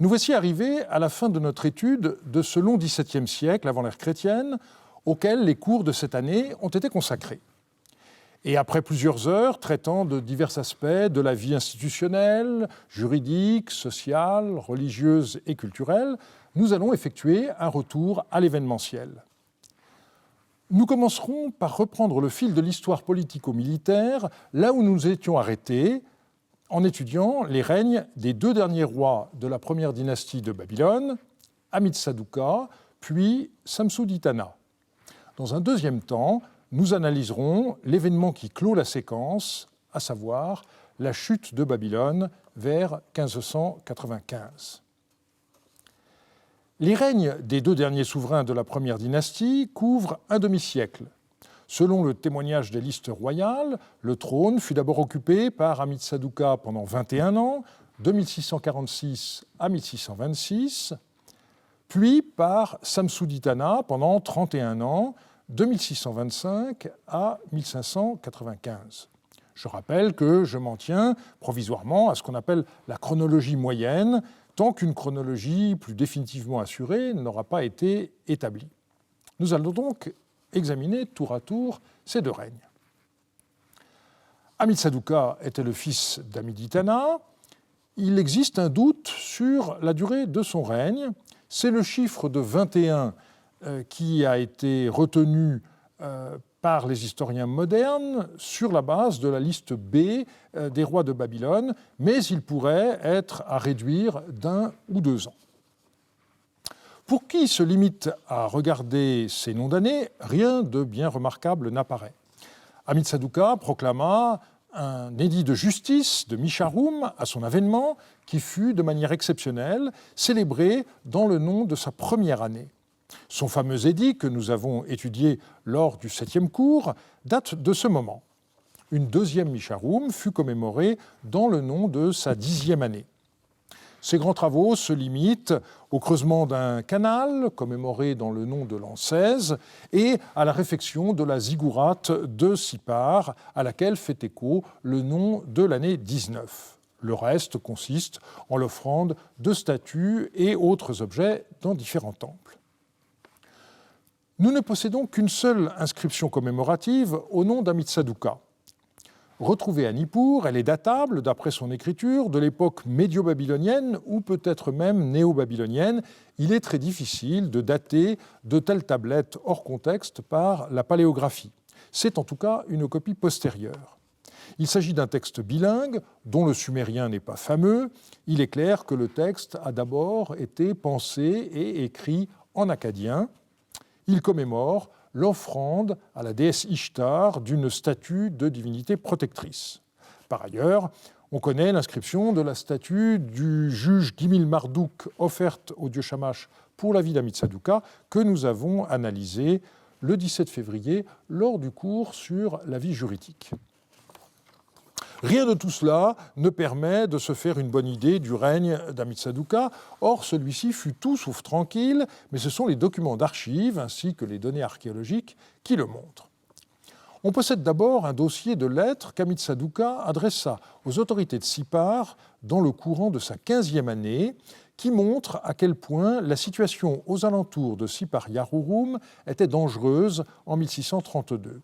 Nous voici arrivés à la fin de notre étude de ce long XVIIe siècle avant l'ère chrétienne, auquel les cours de cette année ont été consacrés. Et après plusieurs heures traitant de divers aspects de la vie institutionnelle, juridique, sociale, religieuse et culturelle, nous allons effectuer un retour à l'événementiel. Nous commencerons par reprendre le fil de l'histoire politico-militaire, là où nous étions arrêtés, en étudiant les règnes des deux derniers rois de la première dynastie de Babylone, Amit-Saduqa, puis Samsu-Ditana. Dans un deuxième temps, nous analyserons l'événement qui clôt la séquence, à savoir la chute de Babylone vers 1595. Les règnes des deux derniers souverains de la première dynastie couvrent un demi-siècle. Selon le témoignage des listes royales, le trône fut d'abord occupé par Amit-Saduqa pendant 21 ans, de 1646 à 1626, puis par Samsu-Ditana pendant 31 ans, de 1625 à 1595. Je rappelle que je m'en tiens provisoirement à ce qu'on appelle la chronologie moyenne, tant qu'une chronologie plus définitivement assurée n'aura pas été établie. Nous allons donc examiner tour à tour ces deux règnes. Amit-Saduqa était le fils d'Amit-Ditana. Il existe un doute sur la durée de son règne. C'est le chiffre de 21 qui a été retenu par les historiens modernes sur la base de la liste B des rois de Babylone, mais il pourrait être à réduire d'1 ou 2 ans. Pour qui se limite à regarder ces noms d'années, rien de bien remarquable n'apparaît. Amit-Saduqa proclama un édit de justice de Misharum à son avènement, qui fut de manière exceptionnelle célébré dans le nom de sa première année. Son fameux édit, que nous avons étudié lors du 7e cours, date de ce moment. Une deuxième Misharum fut commémorée dans le nom de sa 10e année. Ces grands travaux se limitent au creusement d'un canal, commémoré dans le nom de l'an 16, et à la réfection de la ziggourate de Sippar, à laquelle fait écho le nom de l'année 19. Le reste consiste en l'offrande de statues et autres objets dans différents temples. Nous ne possédons qu'une seule inscription commémorative au nom d'Amit-Saduqa. Retrouvée à Nippur, elle est datable, d'après son écriture, de l'époque médio-babylonienne ou peut-être même néo-babylonienne. Il est très difficile de dater de telles tablettes hors contexte par la paléographie. C'est en tout cas une copie postérieure. Il s'agit d'un texte bilingue, dont le sumérien n'est pas fameux. Il est clair que le texte a d'abord été pensé et écrit en akkadien. Il commémore l'offrande à la déesse Ishtar d'une statue de divinité protectrice. Par ailleurs, on connaît l'inscription de la statue du juge Gimil Marduk offerte au dieu Shamash pour la vie d'Amit-Saduqa que nous avons analysée le 17 février lors du cours sur la vie juridique. Rien de tout cela ne permet de se faire une bonne idée du règne d'Amit-Saduqa. Or, celui-ci fut tout sauf tranquille, mais ce sont les documents d'archives ainsi que les données archéologiques qui le montrent. On possède d'abord un dossier de lettres qu'Amit-Saduqa adressa aux autorités de Sippar dans le courant de sa 15e année, qui montre à quel point la situation aux alentours de Sippar-Yarurum était dangereuse en 1632.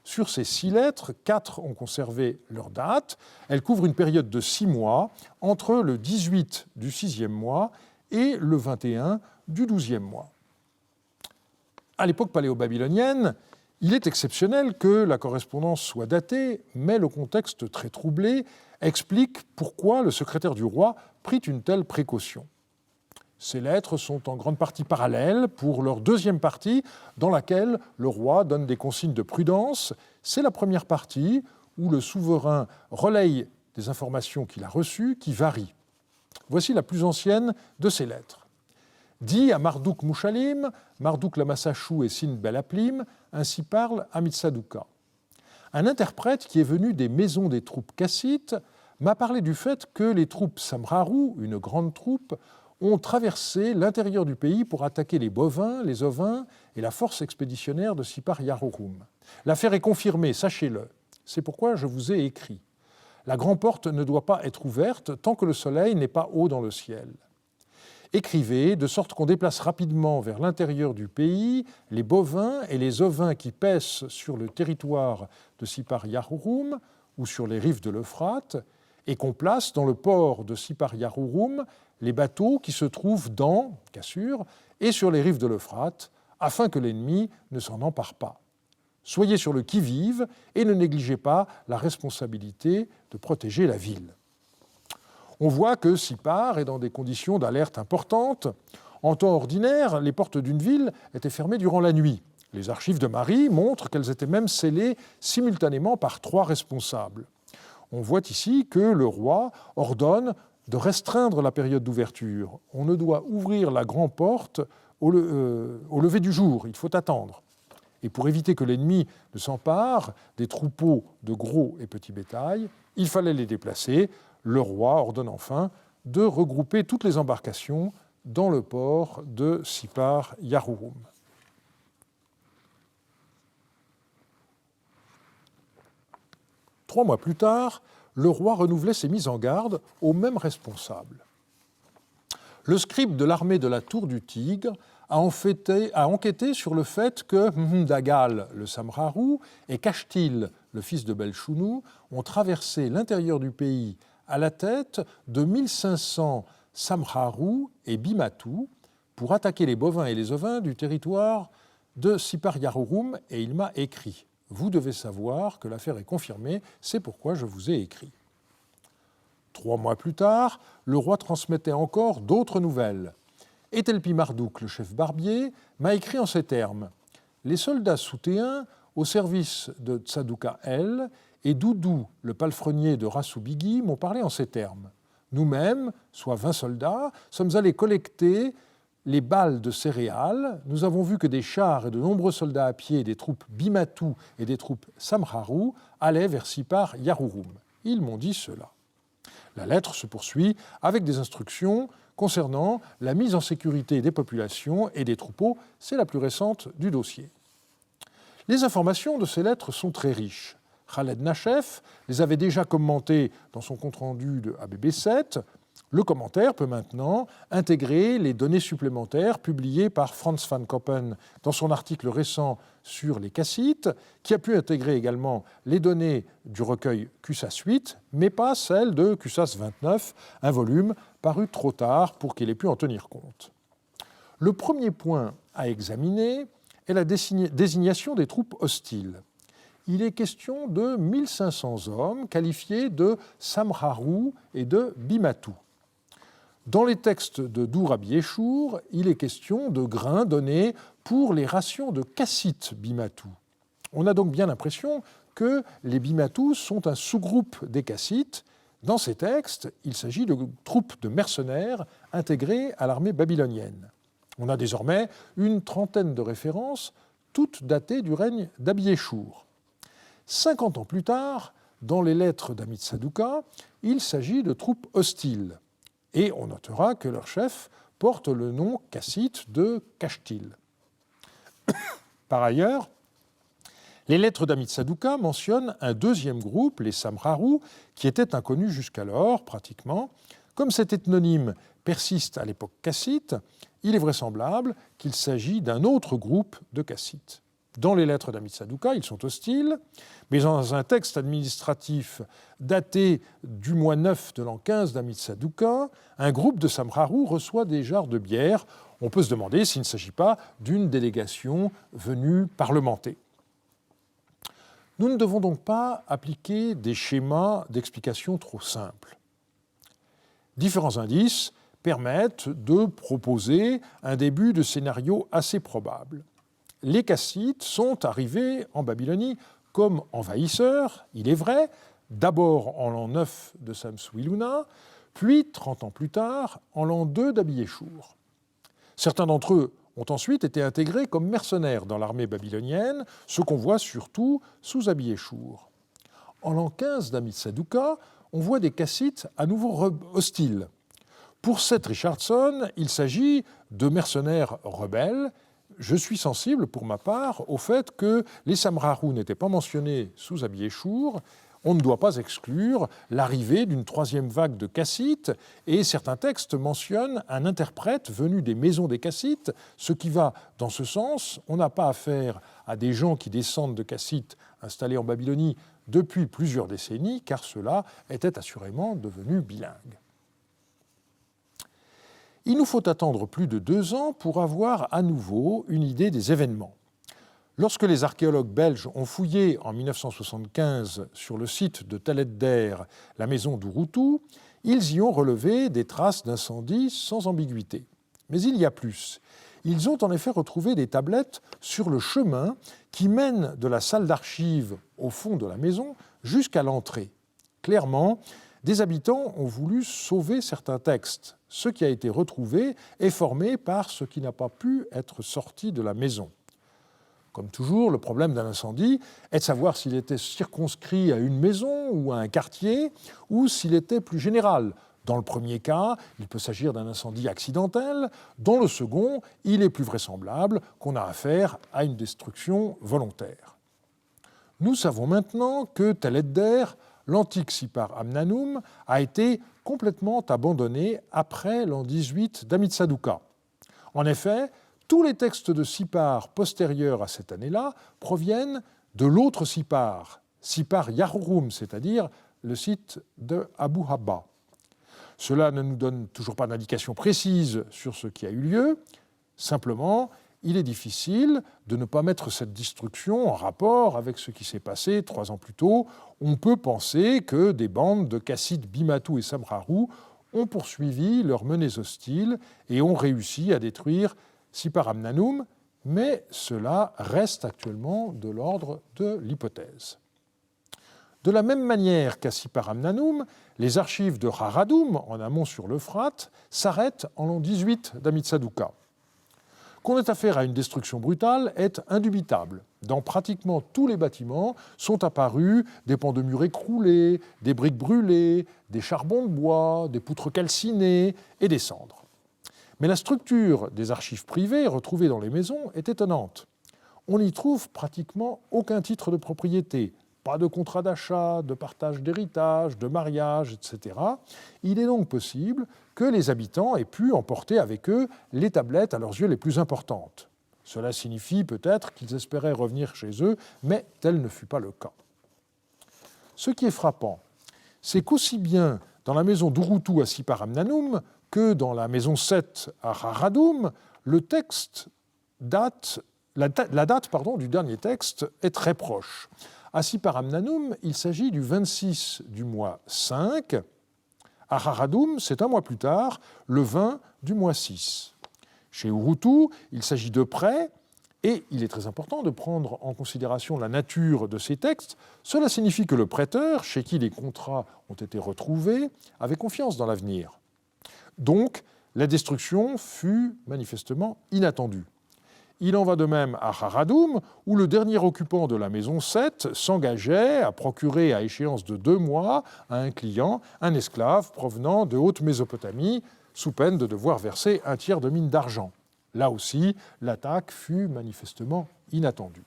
Sur ces 6 lettres, 4 ont conservé leur date. Elles couvrent une période de 6 mois, entre le 18 du 6e mois et le 21 du 12e mois. À l'époque paléo-babylonienne, il est exceptionnel que la correspondance soit datée, mais le contexte très troublé explique pourquoi le secrétaire du roi prit une telle précaution. Ces lettres sont en grande partie parallèles pour leur deuxième partie, dans laquelle le roi donne des consignes de prudence. C'est la première partie où le souverain relaye des informations qu'il a reçues qui varient. Voici la plus ancienne de ces lettres. Dit à Marduk Mushalim, Marduk Lamassachou et Sin Belaplim, ainsi parle Amit-Saduqa. Un interprète qui est venu des maisons des troupes cassites m'a parlé du fait que les troupes Samraru, une grande troupe, ont traversé l'intérieur du pays pour attaquer les bovins, les ovins et la force expéditionnaire de Sippar-Yarurum. L'affaire est confirmée, sachez-le. C'est pourquoi je vous ai écrit. La grande porte ne doit pas être ouverte tant que le soleil n'est pas haut dans le ciel. Écrivez, de sorte qu'on déplace rapidement vers l'intérieur du pays les bovins et les ovins qui paissent sur le territoire de Sipar Yahurum ou sur les rives de l'Euphrate, et qu'on place dans le port de Sipar Yahurum les bateaux qui se trouvent dans Cassur et sur les rives de l'Euphrate, afin que l'ennemi ne s'en empare pas. Soyez sur le qui-vive et ne négligez pas la responsabilité de protéger la ville. On voit que Sipar est dans des conditions d'alerte importantes. En temps ordinaire, les portes d'une ville étaient fermées durant la nuit. Les archives de Marie montrent qu'elles étaient même scellées simultanément par 3 responsables. On voit ici que le roi ordonne de restreindre la période d'ouverture. On ne doit ouvrir la grande porte au lever du jour, il faut attendre. Et pour éviter que l'ennemi ne s'empare des troupeaux de gros et petits bétail, il fallait les déplacer. Le roi ordonne enfin de regrouper toutes les embarcations dans le port de Sipar Yahurum. Trois mois plus tard, le roi renouvelait ses mises en garde aux mêmes responsables. Le scribe de l'armée de la Tour du Tigre a enquêté sur le fait que Dagal, le Samharou, et Kashtil, le fils de Belchounou, ont traversé l'intérieur du pays à la tête de 1500 Samharou et Bimatou pour attaquer les bovins et les ovins du territoire de Sipar Yahurum, et il m'a écrit. Vous devez savoir que l'affaire est confirmée, c'est pourquoi je vous ai écrit. 3 mois plus tard, le roi transmettait encore d'autres nouvelles. Etelpi Mardouk, le chef barbier, m'a écrit en ces termes. Les soldats soutéens au service de Tsadouka El et Doudou, le palefrenier de Rassoubigui, m'ont parlé en ces termes. Nous-mêmes, soit 20 soldats, sommes allés collecter les balles de céréales. Nous avons vu que des chars et de nombreux soldats à pied des troupes Bimatou et des troupes Samharou allaient vers Sipar Yahurum. Ils m'ont dit cela. La lettre se poursuit avec des instructions concernant la mise en sécurité des populations et des troupeaux. C'est la plus récente du dossier. Les informations de ces lettres sont très riches. Khaled Nachef les avait déjà commentées dans son compte-rendu de ABB7. Le commentaire peut maintenant intégrer les données supplémentaires publiées par Franz van Koppen dans son article récent sur les Kassites, qui a pu intégrer également les données du recueil Qusas 8, mais pas celles de Qusas 29, un volume paru trop tard pour qu'il ait pu en tenir compte. Le premier point à examiner est la désignation des troupes hostiles. Il est question de 1500 hommes qualifiés de Samharou et de Bimatou. Dans les textes de Dourabi Yeshour, il est question de grains donnés pour les rations de Kassite Bimatou. On a donc bien l'impression que les Bimatou sont un sous-groupe des Kassites. Dans ces textes, il s'agit de troupes de mercenaires intégrées à l'armée babylonienne. On a désormais une trentaine de références, toutes datées du règne d'Abi Yeshour. 50 ans plus tard, dans les lettres d'Amit Sadouka, il s'agit de troupes hostiles. Et on notera que leur chef porte le nom cassite de Kashtil. Par ailleurs, les lettres d'Amit Sadouka mentionnent un deuxième groupe, les Samharou, qui étaient inconnus jusqu'alors, pratiquement. Comme cet ethnonyme persiste à l'époque cassite, il est vraisemblable qu'il s'agit d'un autre groupe de Kassites. Dans les lettres d'Amit Sadouka, ils sont hostiles, mais dans un texte administratif daté du mois 9 de l'an 15 d'Amit Sadouka, un groupe de Samharou reçoit des jarres de bière. On peut se demander s'il ne s'agit pas d'une délégation venue parlementer. Nous ne devons donc pas appliquer des schémas d'explication trop simples. Différents indices permettent de proposer un début de scénario assez probable. Les Kassites sont arrivés en Babylonie comme envahisseurs, il est vrai, d'abord en l'an 9 de Samsu-Iluna, puis 30 ans plus tard, en l'an 2 d'Abi Yeshour. Certains d'entre eux ont ensuite été intégrés comme mercenaires dans l'armée babylonienne, ce qu'on voit surtout sous Abi Yeshour. En l'an 15 d'Amit Sadouka, on voit des Kassites à nouveau hostiles. Pour Seth Richardson, il s'agit de mercenaires rebelles. Je suis sensible, pour ma part, au fait que les Samharou n'étaient pas mentionnés sous Abi Yeshour. on ne doit pas exclure l'arrivée d'une troisième vague de Kassites, et certains textes mentionnent un interprète venu des maisons des Kassites, ce qui va dans ce sens. On n'a pas affaire à des gens qui descendent de Kassites installés en Babylonie depuis plusieurs décennies, car ceux-là étaient assurément devenus bilingues. Il nous faut attendre plus de 2 ans pour avoir à nouveau une idée des événements. Lorsque les archéologues belges ont fouillé en 1975 sur le site de Tel Edder la maison d'Urutu, ils y ont relevé des traces d'incendie sans ambiguïté. Mais il y a plus. Ils ont en effet retrouvé des tablettes sur le chemin qui mène de la salle d'archives au fond de la maison jusqu'à l'entrée. Clairement, des habitants ont voulu sauver certains textes. Ce qui a été retrouvé est formé par ce qui n'a pas pu être sorti de la maison. Comme toujours, le problème d'un incendie est de savoir s'il était circonscrit à une maison ou à un quartier, ou s'il était plus général. Dans le premier cas, il peut s'agir d'un incendie accidentel. Dans le second, il est plus vraisemblable qu'on a affaire à une destruction volontaire. Nous savons maintenant que Tel Edder, l'antique Sipar Amnanum, a été complètement abandonné après l'an 18 d'Amitsaduqa. En effet, tous les textes de Sipar postérieurs à cette année-là proviennent de l'autre Sipar, Sipar Yahurum, c'est-à-dire le site de Abu Habba. Cela ne nous donne toujours pas d'indication précise sur ce qui a eu lieu. Simplement, il est difficile de ne pas mettre cette destruction en rapport avec ce qui s'est passé 3 ans plus tôt. On peut penser que des bandes de Kassites Bimatu et Samraru ont poursuivi leurs menées hostiles et ont réussi à détruire Sipar Amnanum, mais cela reste actuellement de l'ordre de l'hypothèse. De la même manière qu'à Sipar Amnanum, les archives de Haradum, en amont sur l'Euphrate, s'arrêtent en l'an 18 d'Amitsaduqa. Qu'on ait affaire à une destruction brutale est indubitable. Dans pratiquement tous les bâtiments sont apparus des pans de murs écroulés, des briques brûlées, des charbons de bois, des poutres calcinées et des cendres. Mais la structure des archives privées retrouvées dans les maisons est étonnante. On n'y trouve pratiquement aucun titre de propriété, pas de contrat d'achat, de partage d'héritage, de mariage, etc. Il est donc possible que les habitants aient pu emporter avec eux les tablettes à leurs yeux les plus importantes. Cela signifie peut-être qu'ils espéraient revenir chez eux, mais tel ne fut pas le cas. Ce qui est frappant, c'est qu'aussi bien dans la maison d'Urutu à Sipar Amnanum que dans la maison 7 à Haradum, le texte date, la date du dernier texte est très proche. À Sipar Amnanum, il s'agit du 26 du mois 5. À Haradum, c'est un mois plus tard, le 20 du mois 6. Chez Urutu, il s'agit de prêts, et il est très important de prendre en considération la nature de ces textes. Cela signifie que le prêteur, chez qui les contrats ont été retrouvés, avait confiance dans l'avenir. Donc, la destruction fut manifestement inattendue. Il en va de même à Haradum, où le dernier occupant de la maison 7 s'engageait à procurer à échéance de 2 mois à un client un esclave provenant de Haute-Mésopotamie, sous peine de devoir verser un tiers de mine d'argent. Là aussi, l'attaque fut manifestement inattendue.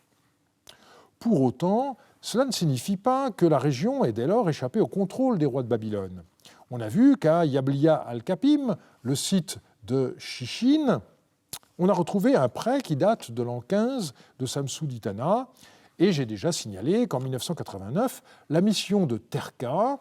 Pour autant, cela ne signifie pas que la région ait dès lors échappé au contrôle des rois de Babylone. On a vu qu'à Yablia al-Kapim, le site de Chichine, on a retrouvé un prêt qui date de l'an 15 de Samsu-Ditana, et j'ai déjà signalé qu'en 1989, la mission de Terka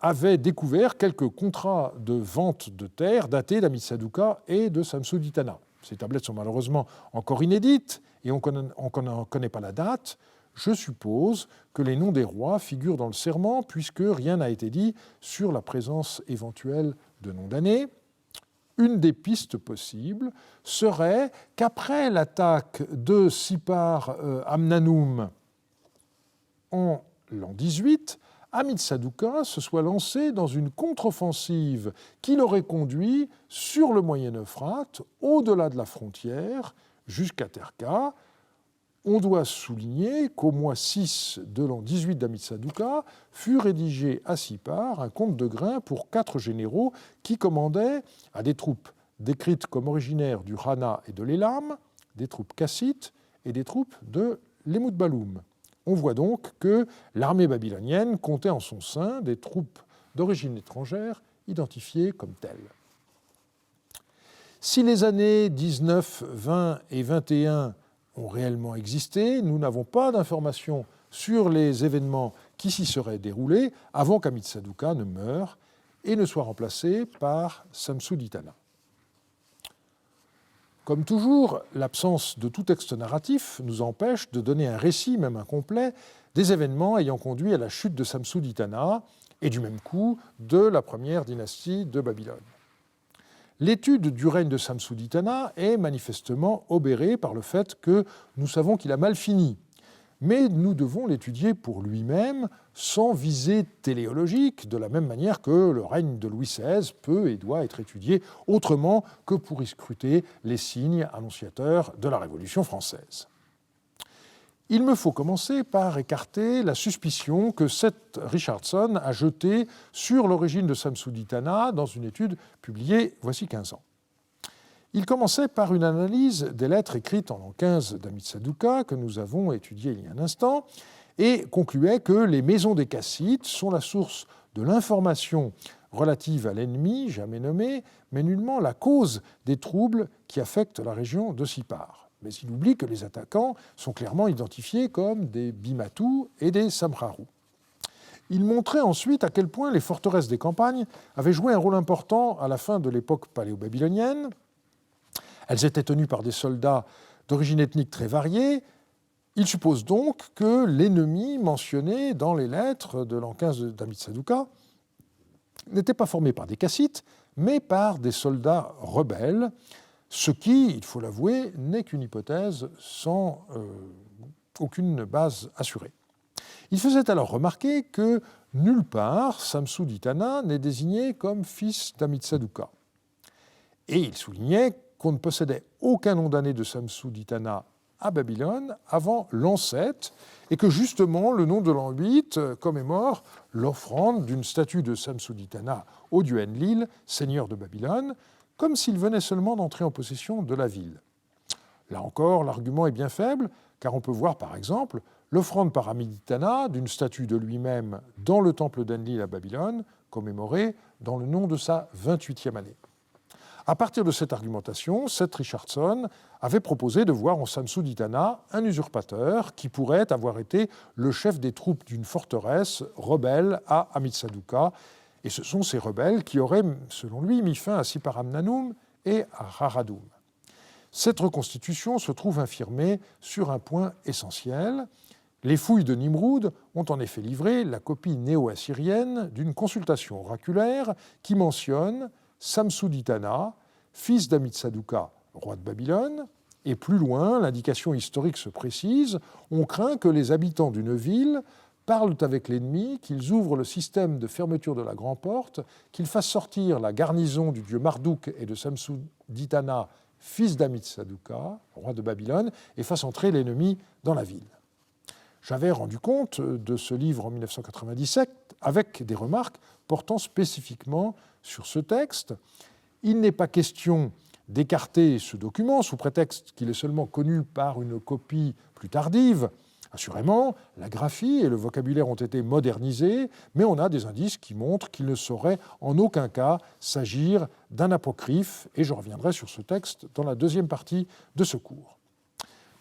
avait découvert quelques contrats de vente de terre datés d'Amitsaduqa et de Samsu-Ditana. Ces tablettes sont malheureusement encore inédites et on ne connaît pas la date. Je suppose que les noms des rois figurent dans le serment puisque rien n'a été dit sur la présence éventuelle de noms d'années. Une des pistes possibles serait qu'après l'attaque de Sipar Amnanum en l'an 18, Amitsaduqa se soit lancé dans une contre-offensive qui l'aurait conduit sur le Moyen-Euphrate, au-delà de la frontière, jusqu'à Terka. On doit souligner qu'au mois 6 de l'an 18 d'Amitsaduqa fut rédigé à Sipar un compte de grains pour 4 généraux qui commandaient à des troupes décrites comme originaires du Hana et de l'Élam, des troupes kassites et des troupes de l'Emutbalum. On voit donc que l'armée babylonienne comptait en son sein des troupes d'origine étrangère identifiées comme telles. Si les années 19, 20 et 21 ont réellement existé, nous n'avons pas d'informations sur les événements qui s'y seraient déroulés avant qu'Amit-Saduqa ne meure et ne soit remplacé par Samsu-Ditana. Comme toujours, l'absence de tout texte narratif nous empêche de donner un récit, même incomplet, des événements ayant conduit à la chute de Samsu-Ditana et du même coup de la première dynastie de Babylone. L'étude du règne de Samsu-Ditana est manifestement obérée par le fait que nous savons qu'il a mal fini, mais nous devons l'étudier pour lui-même sans visée téléologique, de la même manière que le règne de Louis XVI peut et doit être étudié autrement que pour y scruter les signes annonciateurs de la Révolution française. Il me faut commencer par écarter la suspicion que Seth Richardson a jetée sur l'origine de Samsu-Ditana dans une étude publiée voici 15 ans. Il commençait par une analyse des lettres écrites en l'an 15 d'Amit-Saduqa, que nous avons étudiées il y a un instant, et concluait que les maisons des Kassites sont la source de l'information relative à l'ennemi, jamais nommé, mais nullement la cause des troubles qui affectent la région de Sippar. Mais il oublie que les attaquants sont clairement identifiés comme des Bimatou et des Samharu. Il montrait ensuite à quel point les forteresses des campagnes avaient joué un rôle important à la fin de l'époque paléo-babylonienne. Elles étaient tenues par des soldats d'origine ethnique très variée. Il suppose donc que l'ennemi mentionné dans les lettres de l'an 15 d'Amit-Saduqa n'était pas formé par des Kassites, mais par des soldats rebelles, ce qui, il faut l'avouer, n'est qu'une hypothèse sans aucune base assurée. Il faisait alors remarquer que nulle part Samsu-Ditana n'est désigné comme fils d'Amit-Saduqa. Et il soulignait qu'on ne possédait aucun nom d'année de Samsu-Ditana à Babylone avant l'an 7, et que justement le nom de l'an 8 commémore l'offrande d'une statue de Samsu-Ditana au dieu Enlil, seigneur de Babylone, comme s'il venait seulement d'entrer en possession de la ville. Là encore, l'argument est bien faible, car on peut voir par exemple l'offrande par Amiditana d'une statue de lui-même dans le temple d'Enlil à Babylone, commémorée dans le nom de sa 28e année. À partir de cette argumentation, Seth Richardson avait proposé de voir en Samsu-Ditana un usurpateur qui pourrait avoir été le chef des troupes d'une forteresse rebelle à Amit-Saduqa. Et ce sont ces rebelles qui auraient, selon lui, mis fin à Sipparam-Nanum et à Haradum. Cette reconstitution se trouve infirmée sur un point essentiel. Les fouilles de Nimroud ont en effet livré la copie néo-assyrienne d'une consultation oraculaire qui mentionne Samsu-Ditana, fils d'Amit-Saduqa, roi de Babylone, et plus loin, l'indication historique se précise, on craint que les habitants d'une ville parlent avec l'ennemi, qu'ils ouvrent le système de fermeture de la grande porte, qu'ils fassent sortir la garnison du dieu Marduk et de Samsu-Ditana, fils d'Amit-Saduqa, roi de Babylone, et fassent entrer l'ennemi dans la ville. J'avais rendu compte de ce livre en 1997 avec des remarques portant spécifiquement sur ce texte. Il n'est pas question d'écarter ce document sous prétexte qu'il est seulement connu par une copie plus tardive. Assurément, la graphie et le vocabulaire ont été modernisés, mais on a des indices qui montrent qu'il ne saurait en aucun cas s'agir d'un apocryphe, et je reviendrai sur ce texte dans la deuxième partie de ce cours.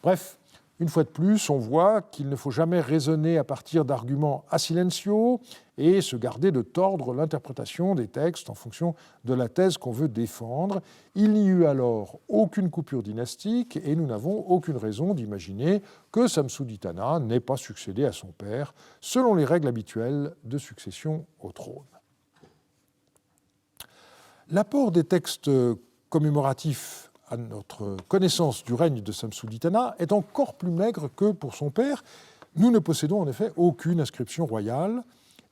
Bref, une fois de plus, on voit qu'il ne faut jamais raisonner à partir d'arguments a silencio et se garder de tordre l'interprétation des textes en fonction de la thèse qu'on veut défendre. Il n'y eut alors aucune coupure dynastique et nous n'avons aucune raison d'imaginer que Samsu-Ditana n'ait pas succédé à son père selon les règles habituelles de succession au trône. L'apport des textes commémoratifs à notre connaissance du règne de Samsu-Ditana est encore plus maigre que pour son père. Nous ne possédons en effet aucune inscription royale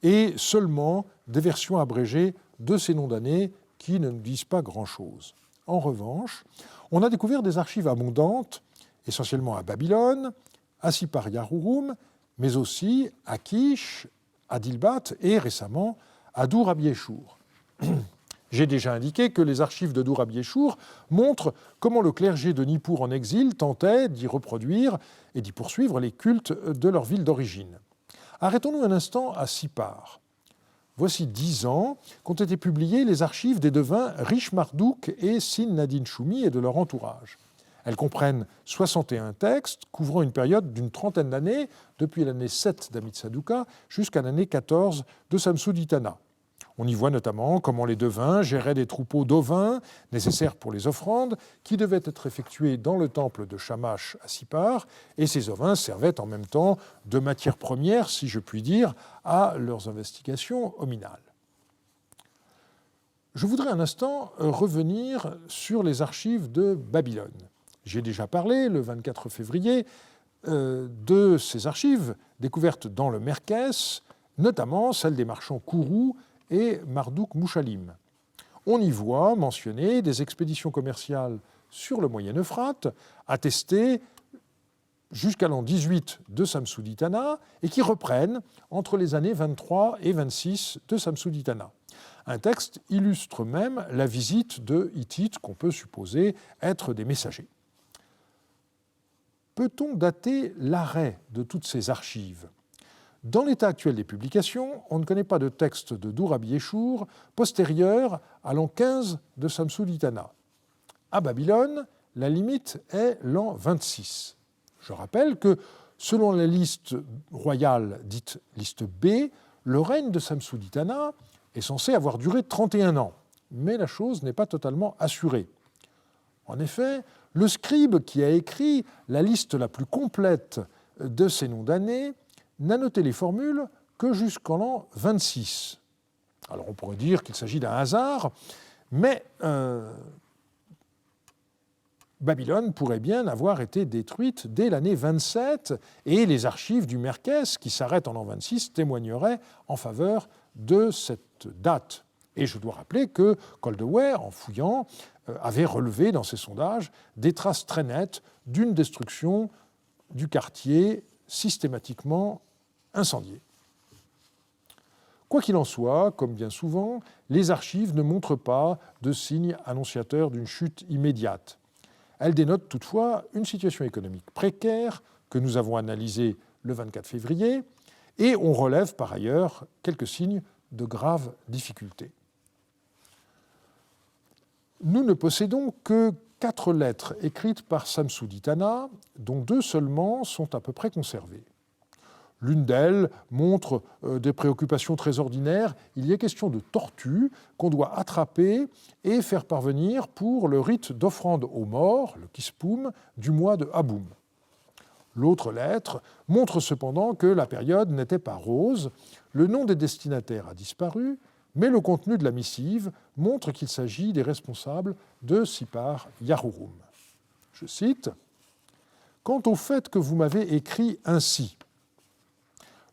et seulement des versions abrégées de ces noms d'années qui ne nous disent pas grand-chose. En revanche, on a découvert des archives abondantes, essentiellement à Babylone, à Sippar-Yarurum, mais aussi à Kish, à Dilbat et récemment à Dur-Abieshur. J'ai déjà indiqué que les archives de Durabi-Eshour montrent comment le clergé de Nippur en exil tentait d'y reproduire et d'y poursuivre les cultes de leur ville d'origine. Arrêtons-nous un instant à Sipar. Voici 10 ans qu'ont été publiées les archives des devins Rish Marduk et Sin Nadin Shumi et de leur entourage. Elles comprennent 61 textes couvrant une période d'une trentaine d'années, depuis l'année 7 d'Amitsaduqa jusqu'à l'année 14 de Samsuditana. On y voit notamment comment les devins géraient des troupeaux d'ovins nécessaires pour les offrandes qui devaient être effectuées dans le temple de Shamash à Sipar, et ces ovins servaient en même temps de matière première, si je puis dire, à leurs investigations hominales. Je voudrais un instant revenir sur les archives de Babylone. J'ai déjà parlé, le 24 février, de ces archives découvertes dans le Merkès, notamment celles des marchands Kourou et Marduk Mouchalim. On y voit mentionner des expéditions commerciales sur le Moyen Euphrate, attestées jusqu'à l'an 18 de Samsuditana et qui reprennent entre les années 23 et 26 de Samsuditana. Un texte illustre même la visite de Hittites qu'on peut supposer être des messagers. Peut-on dater l'arrêt de toutes ces archives ? Dans l'état actuel des publications, on ne connaît pas de texte de Durabi-Eshour postérieur à l'an 15 de Samsuditana. À Babylone, la limite est l'an 26. Je rappelle que, selon la liste royale dite liste B, le règne de Samsuditana est censé avoir duré 31 ans, mais la chose n'est pas totalement assurée. En effet, le scribe qui a écrit la liste la plus complète de ces noms d'années n'a noté les formules que jusqu'en l'an 26. Alors on pourrait dire qu'il s'agit d'un hasard, mais Babylone pourrait bien avoir été détruite dès l'année 27, et les archives du Merkès, qui s'arrêtent en l'an 26, témoigneraient en faveur de cette date. Et je dois rappeler que Koldewey, en fouillant, avait relevé dans ses sondages des traces très nettes d'une destruction du quartier systématiquement incendié. Quoi qu'il en soit, comme bien souvent, les archives ne montrent pas de signes annonciateurs d'une chute immédiate. Elles dénotent toutefois une situation économique précaire que nous avons analysée le 24 février, et on relève par ailleurs quelques signes de graves difficultés. Nous ne possédons que 4 lettres écrites par Samsuditana, dont 2 seulement sont à peu près conservées. L'une d'elles montre des préoccupations très ordinaires. Il y est question de tortues qu'on doit attraper et faire parvenir pour le rite d'offrande aux morts, le kispoum, du mois de Aboum. L'autre lettre montre cependant que la période n'était pas rose. Le nom des destinataires a disparu, mais le contenu de la missive montre qu'il s'agit des responsables de Sipar Yahurum. Je cite : « Quant au fait que vous m'avez écrit ainsi,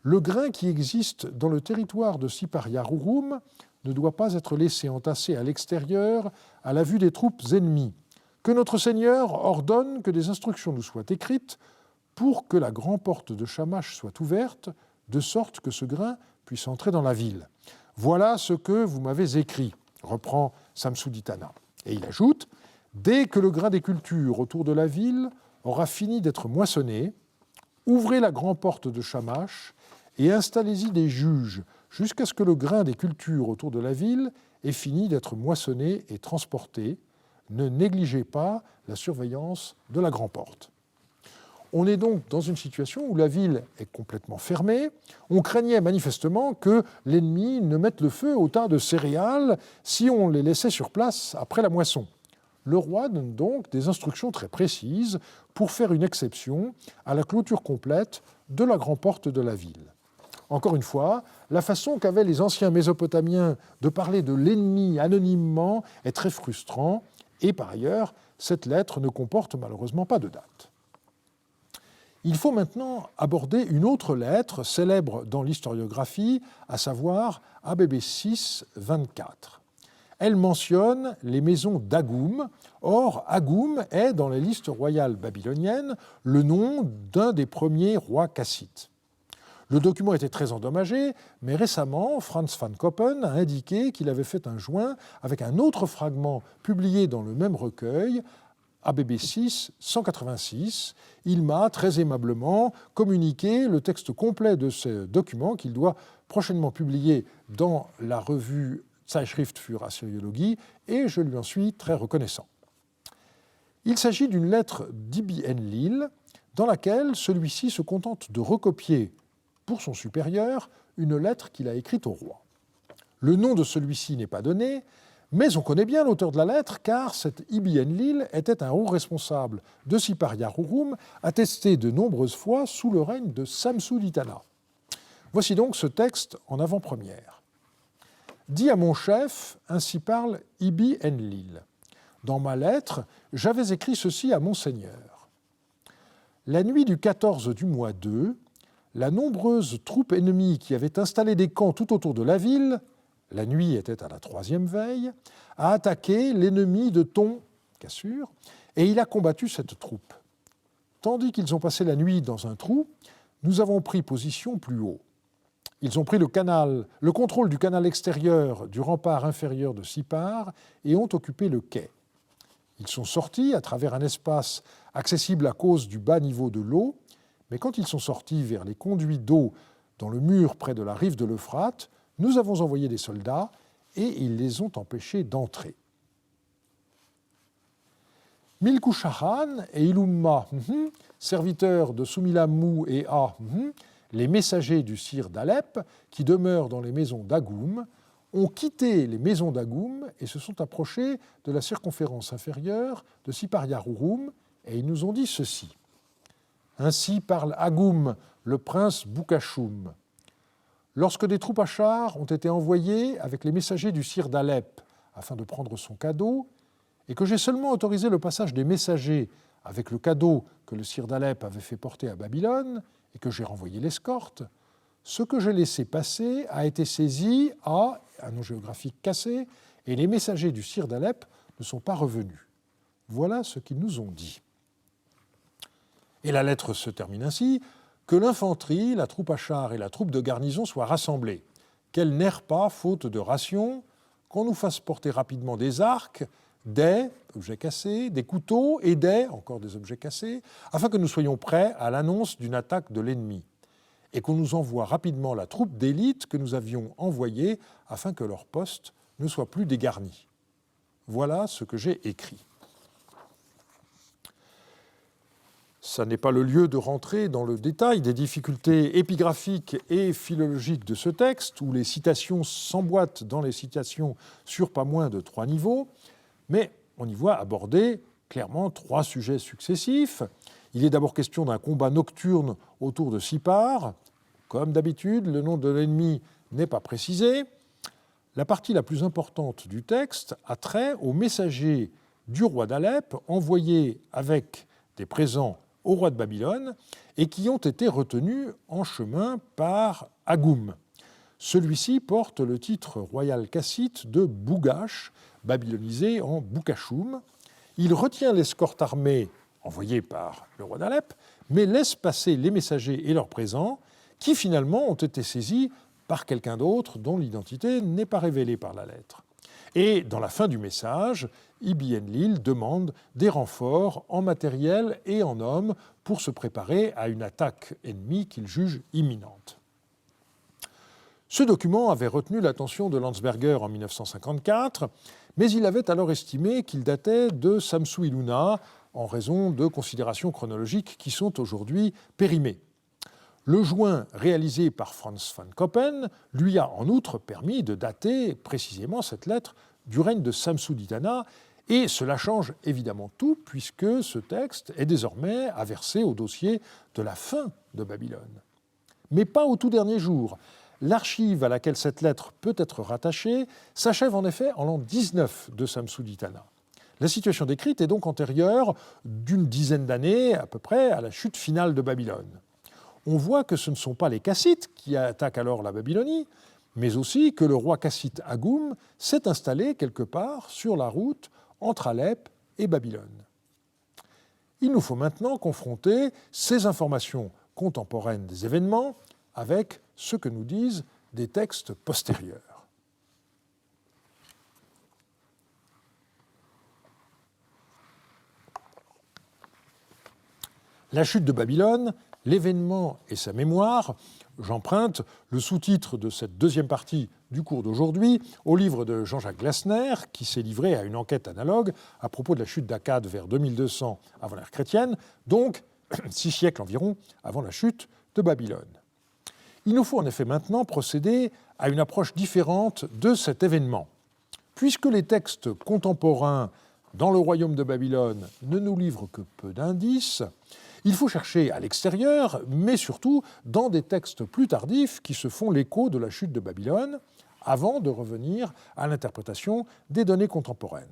le grain qui existe dans le territoire de Sipar Yahurum ne doit pas être laissé entasser à l'extérieur à la vue des troupes ennemies. Que notre Seigneur ordonne que des instructions nous soient écrites pour que la grande porte de Shamash soit ouverte, de sorte que ce grain puisse entrer dans la ville. Voilà ce que vous m'avez écrit, reprend Samsuditana. Et il ajoute : dès que le grain des cultures autour de la ville aura fini d'être moissonné, ouvrez la grande porte de Shamash et installez-y des juges jusqu'à ce que le grain des cultures autour de la ville ait fini d'être moissonné et transporté. Ne négligez pas la surveillance de la grande porte. On est donc dans une situation où la ville est complètement fermée. On craignait manifestement que l'ennemi ne mette le feu aux tas de céréales si on les laissait sur place après la moisson. Le roi donne donc des instructions très précises pour faire une exception à la clôture complète de la grande porte de la ville. Encore une fois, la façon qu'avaient les anciens Mésopotamiens de parler de l'ennemi anonymement est très frustrant, et par ailleurs, cette lettre ne comporte malheureusement pas de date. Il faut maintenant aborder une autre lettre célèbre dans l'historiographie, à savoir ABB 6, 24. Elle mentionne les maisons d'Agoum. Or, Agoum est, dans les listes royales babyloniennes, le nom d'un des premiers rois kassites. Le document était très endommagé, mais récemment, Franz van Koppen a indiqué qu'il avait fait un joint avec un autre fragment publié dans le même recueil, ABB 6, 186. Il m'a très aimablement communiqué le texte complet de ce document qu'il doit prochainement publier dans la revue Zeitschrift für Assyriologie, et je lui en suis très reconnaissant. Il s'agit d'une lettre d'Ibn Enlil, dans laquelle celui-ci se contente de recopier pour son supérieur une lettre qu'il a écrite au roi. Le nom de celui-ci n'est pas donné, mais on connaît bien l'auteur de la lettre, car cet Ibn Enlil était un haut responsable de Sipar Yarurum, attesté de nombreuses fois sous le règne de Samsu-Ditana. Voici donc ce texte en avant-première. « Dis à mon chef, ainsi parle Ibn Enlil. Dans ma lettre, j'avais écrit ceci à mon seigneur. La nuit du 14 du mois 2, la nombreuse troupe ennemie qui avait installé des camps tout autour de la ville, la nuit était à la 3e veille, a attaqué l'ennemi de ton, Cassur, et il a combattu cette troupe. Tandis qu'ils ont passé la nuit dans un trou, nous avons pris position plus haut. Ils ont pris le contrôle du canal extérieur du rempart inférieur de Sipar et ont occupé le quai. Ils sont sortis à travers un espace accessible à cause du bas niveau de l'eau, mais quand ils sont sortis vers les conduits d'eau dans le mur près de la rive de l'Euphrate, nous avons envoyé des soldats et ils les ont empêchés d'entrer. Milkushahan et Ilumma, serviteurs de Sumilammu et A, les messagers du sire d'Alep, qui demeurent dans les maisons d'Agoum, ont quitté les maisons d'Agoum et se sont approchés de la circonférence inférieure de Sipar Yarurum, et ils nous ont dit ceci. Ainsi parle Agoum, le prince Boukachum. Lorsque des troupes à chars ont été envoyées avec les messagers du sire d'Alep afin de prendre son cadeau, et que j'ai seulement autorisé le passage des messagers avec le cadeau que le sire d'Alep avait fait porter à Babylone, et que j'ai renvoyé l'escorte, ce que j'ai laissé passer a été saisi à un nom géographique cassé, et les messagers du sire d'Alep ne sont pas revenus. Voilà ce qu'ils nous ont dit. Et la lettre se termine ainsi, que l'infanterie, la troupe à chars et la troupe de garnison soient rassemblées, qu'elles n'errent pas faute de rations, qu'on nous fasse porter rapidement des arcs, des objets cassés, des couteaux et encore des objets cassés, afin que nous soyons prêts à l'annonce d'une attaque de l'ennemi, et qu'on nous envoie rapidement la troupe d'élite que nous avions envoyée afin que leur poste ne soit plus dégarni. Voilà ce que j'ai écrit. Ça n'est pas le lieu de rentrer dans le détail des difficultés épigraphiques et philologiques de ce texte, où les citations s'emboîtent dans les citations sur pas moins de 3 niveaux, mais on y voit aborder clairement 3 sujets successifs. Il est d'abord question d'un combat nocturne autour de Sipar. Comme d'habitude, le nom de l'ennemi n'est pas précisé. La partie la plus importante du texte a trait aux messagers du roi d'Alep envoyés avec des présents au roi de Babylone et qui ont été retenus en chemin par Agoum. Celui-ci porte le titre royal cassite de Bougash, babylonisé en Boukachum. Il retient l'escorte armée envoyée par le roi d'Alep, mais laisse passer les messagers et leurs présents, qui finalement ont été saisis par quelqu'un d'autre dont l'identité n'est pas révélée par la lettre. Et dans la fin du message, Ibn Enlil demande des renforts en matériel et en hommes pour se préparer à une attaque ennemie qu'il juge imminente. Ce document avait retenu l'attention de Landsberger en 1954, mais il avait alors estimé qu'il datait de Samsu-Iluna en raison de considérations chronologiques qui sont aujourd'hui périmées. Le joint réalisé par Franz van Koppen lui a en outre permis de dater précisément cette lettre du règne de Samsu-Ditana, et cela change évidemment tout puisque ce texte est désormais à verser au dossier de la fin de Babylone. Mais pas au tout dernier jour. L'archive à laquelle cette lettre peut être rattachée s'achève en effet en l'an 19 de Samsu-Ditana. La situation décrite est donc antérieure d'une dizaine d'années à peu près à la chute finale de Babylone. On voit que ce ne sont pas les Kassites qui attaquent alors la Babylonie, mais aussi que le roi cassite Agoum s'est installé quelque part sur la route entre Alep et Babylone. Il nous faut maintenant confronter ces informations contemporaines des événements avec ce que nous disent des textes postérieurs. La chute de Babylone, l'événement et sa mémoire, j'emprunte le sous-titre de cette deuxième partie du cours d'aujourd'hui au livre de Jean-Jacques Glasner, qui s'est livré à une enquête analogue à propos de la chute d'Akkad vers 2200 avant l'ère chrétienne, donc 6 siècles environ avant la chute de Babylone. Il nous faut en effet maintenant procéder à une approche différente de cet événement. Puisque les textes contemporains dans le royaume de Babylone ne nous livrent que peu d'indices, il faut chercher à l'extérieur, mais surtout dans des textes plus tardifs qui se font l'écho de la chute de Babylone, avant de revenir à l'interprétation des données contemporaines.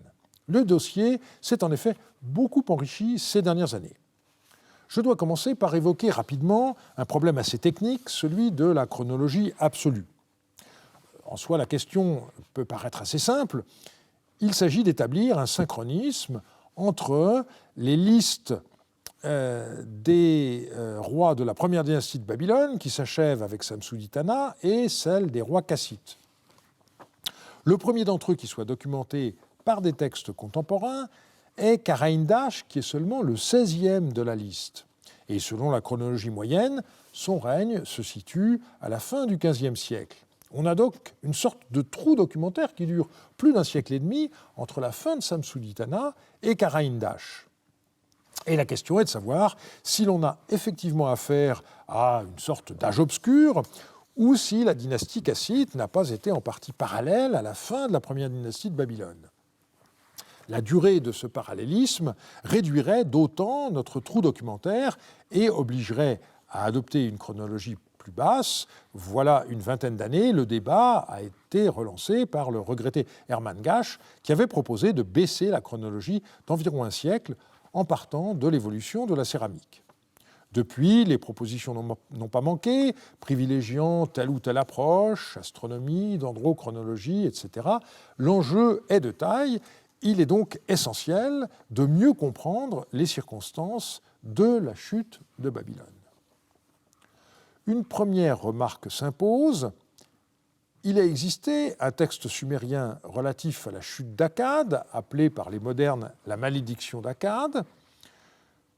Le dossier s'est en effet beaucoup enrichi ces dernières années. Je dois commencer par évoquer rapidement un problème assez technique, celui de la chronologie absolue. En soi, la question peut paraître assez simple. Il s'agit d'établir un synchronisme entre les listes des rois de la première dynastie de Babylone, qui s'achève avec Samsu-Ditana, et celle des rois kassites. Le premier d'entre eux qui soit documenté par des textes contemporains est Kara-Indash, qui est seulement le 16e de la liste. Et selon la chronologie moyenne, son règne se situe à la fin du XVe siècle. On a donc une sorte de trou documentaire qui dure plus d'un siècle et demi entre la fin de Samsu-Ditana et Kara-Indash. Et la question est de savoir si l'on a effectivement affaire à une sorte d'âge obscur ou si la dynastie kassite n'a pas été en partie parallèle à la fin de la première dynastie de Babylone. La durée de ce parallélisme réduirait d'autant notre trou documentaire et obligerait à adopter une chronologie plus basse. Voilà une vingtaine d'années, le débat a été relancé par le regretté Hermann Gasch, qui avait proposé de baisser la chronologie d'environ un siècle en partant de l'évolution de la céramique. Depuis, les propositions n'ont pas manqué, privilégiant telle ou telle approche, astronomie, dendrochronologie, etc. L'enjeu est de taille. Il est donc essentiel de mieux comprendre les circonstances de la chute de Babylone. Une première remarque s'impose. Il a existé un texte sumérien relatif à la chute d'Akkad, appelé par les modernes la malédiction d'Akkad.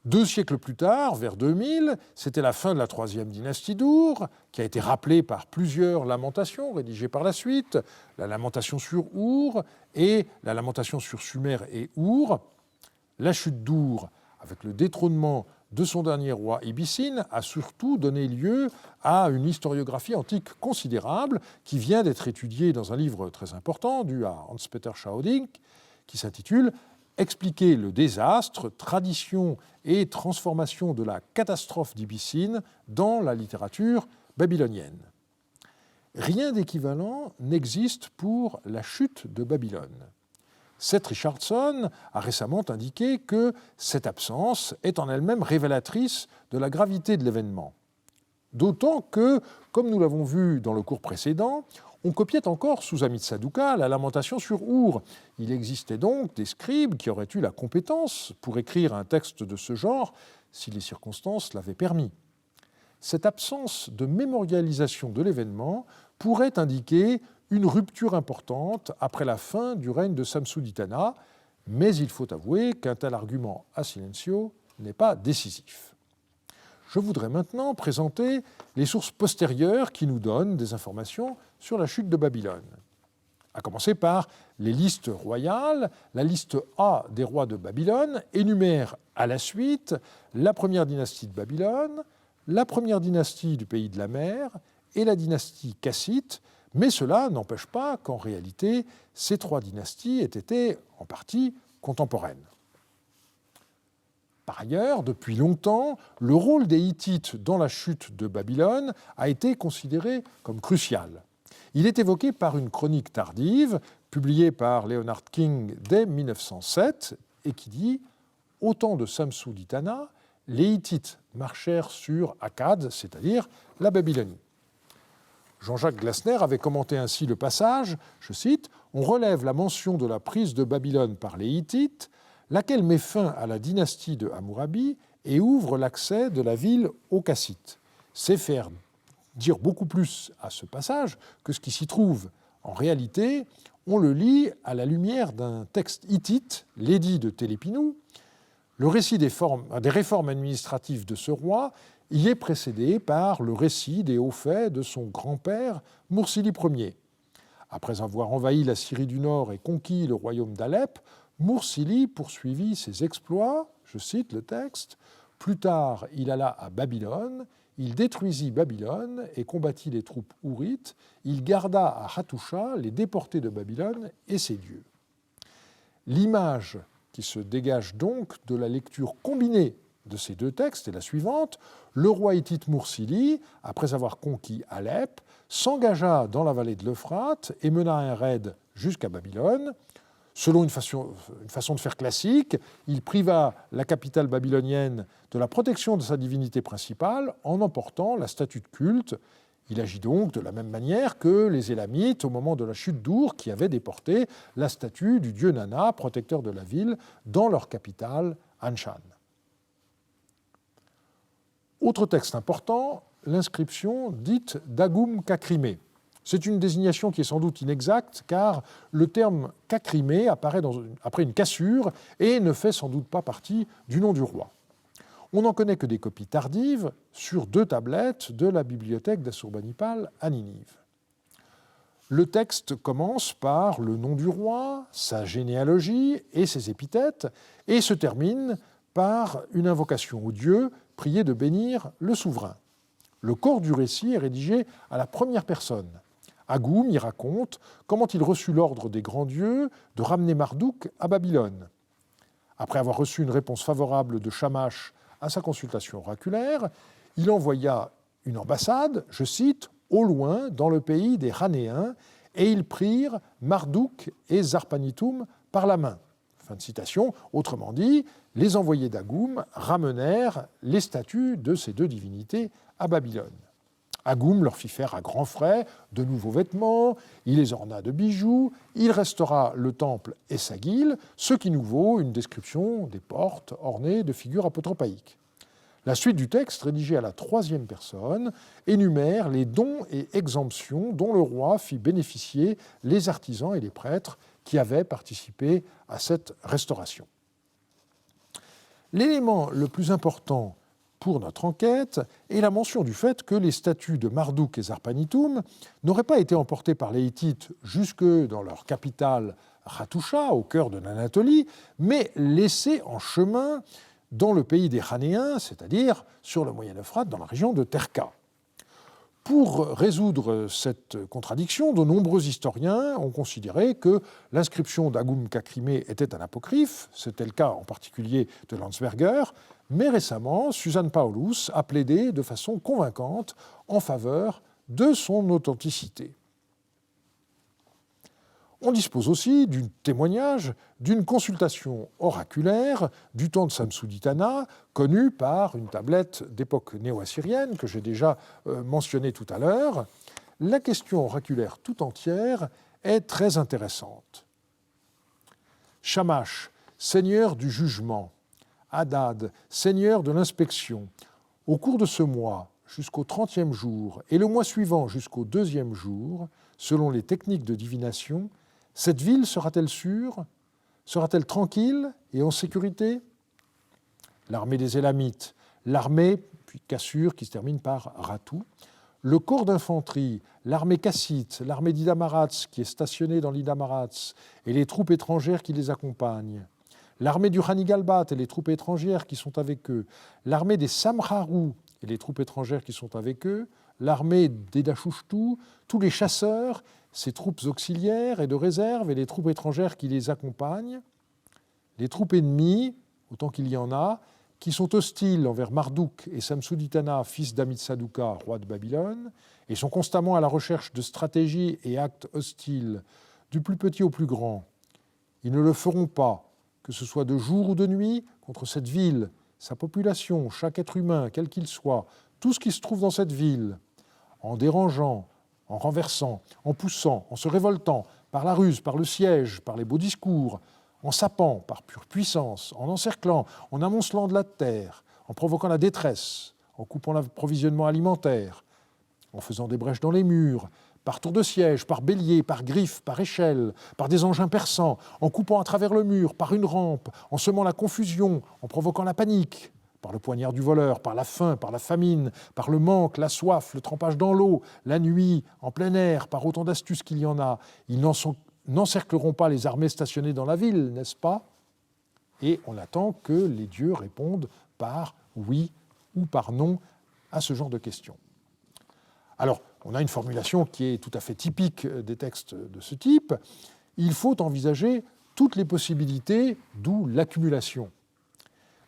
2 siècles plus tard, vers 2000, c'était la fin de la 3e dynastie d'Ur, qui a été rappelée par plusieurs lamentations rédigées par la suite, la lamentation sur Ur et la lamentation sur Sumer et Ur. La chute d'Ur, avec le détrônement de son dernier roi Ibissine, a surtout donné lieu à une historiographie antique considérable qui vient d'être étudiée dans un livre très important dû à Hans-Peter Schauding, qui s'intitule « Expliquer le désastre, tradition et transformation de la catastrophe d'Ibissine dans la littérature babylonienne ». Rien d'équivalent n'existe pour la chute de Babylone. Seth Richardson a récemment indiqué que cette absence est en elle-même révélatrice de la gravité de l'événement. D'autant que, comme nous l'avons vu dans le cours précédent, on copiait encore sous Amitsaduqa la lamentation sur Ur. Il existait donc des scribes qui auraient eu la compétence pour écrire un texte de ce genre si les circonstances l'avaient permis. Cette absence de mémorialisation de l'événement pourrait indiquer une rupture importante après la fin du règne de Samsu-Ditana, mais il faut avouer qu'un tel argument a silencio n'est pas décisif. Je voudrais maintenant présenter les sources postérieures qui nous donnent des informations sur la chute de Babylone. À commencer par les listes royales, la liste A des rois de Babylone énumère à la suite la première dynastie de Babylone, la première dynastie du pays de la mer et la dynastie kassite, mais cela n'empêche pas qu'en réalité, ces 3 dynasties aient été en partie contemporaines. Par ailleurs, depuis longtemps, le rôle des Hittites dans la chute de Babylone a été considéré comme crucial. Il est évoqué par une chronique tardive, publiée par Leonard King dès 1907, et qui dit « Au temps de Samsu-Ditana, les Hittites marchèrent sur Akkad, c'est-à-dire la Babylonie. » Jean-Jacques Glasner avait commenté ainsi le passage, je cite, « On relève la mention de la prise de Babylone par les Hittites, laquelle met fin à la dynastie de Hammurabi et ouvre l'accès de la ville aux Kassites. Sefer dire beaucoup plus à ce passage que ce qui s'y trouve. En réalité, on le lit à la lumière d'un texte hittite, l'édit de Télépinou. Le récit des réformes administratives de ce roi y est précédé par le récit des hauts faits de son grand-père, Mursili Ier. Après avoir envahi la Syrie du Nord et conquis le royaume d'Alep, Mursili poursuivit ses exploits, je cite le texte, « Plus tard, il alla à Babylone, il détruisit Babylone et combattit les troupes hourites, il garda à Hattusha les déportés de Babylone et ses dieux. » L'image qui se dégage donc de la lecture combinée de ces deux textes est la suivante. Le roi hittite Mursili, après avoir conquis Alep, s'engagea dans la vallée de l'Euphrate et mena un raid jusqu'à Babylone. Selon une façon de faire classique, il priva la capitale babylonienne de la protection de sa divinité principale en emportant la statue de culte. Il agit donc de la même manière que les Élamites au moment de la chute d'Our qui avaient déporté la statue du dieu Nana, protecteur de la ville, dans leur capitale, Anshan. Autre texte important, l'inscription dite d'Agum Kakrimé. C'est une désignation qui est sans doute inexacte car le terme Kakrimé apparaît après une cassure et ne fait sans doute pas partie du nom du roi. On n'en connaît que des copies tardives sur 2 tablettes de la bibliothèque d'Assurbanipal à Ninive. Le texte commence par le nom du roi, sa généalogie et ses épithètes et se termine par une invocation au dieu prié de bénir le souverain. Le corps du récit est rédigé à la première personne. Agum y raconte comment il reçut l'ordre des grands dieux de ramener Marduk à Babylone. Après avoir reçu une réponse favorable de Shamash à sa consultation oraculaire, il envoya une ambassade, je cite, « au loin, dans le pays des Ranéens, et ils prirent Marduk et Zarpanitum par la main. » Fin de citation. Autrement dit, les envoyés d'Agum ramenèrent les statues de ces 2 divinités à Babylone. Agum leur fit faire à grands frais de nouveaux vêtements, il les orna de bijoux, il restaura le temple et sa guilde, ce qui nous vaut une description des portes ornées de figures apotropaïques. La suite du texte, rédigée à la 3e personne, énumère les dons et exemptions dont le roi fit bénéficier les artisans et les prêtres qui avaient participé à cette restauration. L'élément le plus important pour notre enquête est la mention du fait que les statues de Marduk et Zarpanitum n'auraient pas été emportées par les Hittites jusque dans leur capitale Hattusha, au cœur de l'Anatolie, mais laissées en chemin dans le pays des Ranéens, c'est-à-dire sur le Moyen-Euphrate, dans la région de Terka. Pour résoudre cette contradiction, de nombreux historiens ont considéré que l'inscription d'Agum Kakrimé était un apocryphe, c'était le cas en particulier de Landsberger, mais récemment, Suzanne Paulus a plaidé de façon convaincante en faveur de son authenticité. On dispose aussi du témoignage d'une consultation oraculaire du temps de Samsuditana, connue par une tablette d'époque néo-assyrienne que j'ai déjà mentionnée tout à l'heure. La question oraculaire tout entière est très intéressante. Shamash, seigneur du jugement, Hadad, seigneur de l'inspection, au cours de ce mois jusqu'au 30e jour et le mois suivant jusqu'au 2e jour, selon les techniques de divination, cette ville sera-t-elle sûre? Sera-t-elle tranquille et en sécurité? L'armée des Élamites, l'armée, puis Cassur qui se termine par Ratou, le corps d'infanterie, l'armée cassite, l'armée d'Idamarats qui est stationnée dans l'Idamarats et les troupes étrangères qui les accompagnent, l'armée du Hanigalbat et les troupes étrangères qui sont avec eux, l'armée des Samharou et les troupes étrangères qui sont avec eux, l'armée des Dashushtu, tous les chasseurs, ces troupes auxiliaires et de réserve et les troupes étrangères qui les accompagnent, les troupes ennemies, autant qu'il y en a, qui sont hostiles envers Marduk et Samsuditana, fils d'Amitsaduka, roi de Babylone, et sont constamment à la recherche de stratégies et actes hostiles, du plus petit au plus grand. Ils ne le feront pas, que ce soit de jour ou de nuit, contre cette ville, sa population, chaque être humain, quel qu'il soit, tout ce qui se trouve dans cette ville, en dérangeant, en renversant, en poussant, en se révoltant, par la ruse, par le siège, par les beaux discours, en sapant, par pure puissance, en encerclant, en amoncelant de la terre, en provoquant la détresse, en coupant l'approvisionnement alimentaire, en faisant des brèches dans les murs, par tour de siège, par bélier, par griffe, par échelle, par des engins perçants, en coupant à travers le mur, par une rampe, en semant la confusion, en provoquant la panique, par le poignard du voleur, par la faim, par la famine, par le manque, la soif, le trempage dans l'eau, la nuit, en plein air, par autant d'astuces qu'il y en a. Ils n'encercleront pas les armées stationnées dans la ville, n'est-ce pas? Et on attend que les dieux répondent par oui ou par non à ce genre de questions. Alors, on a une formulation qui est tout à fait typique des textes de ce type. Il faut envisager toutes les possibilités, d'où l'accumulation.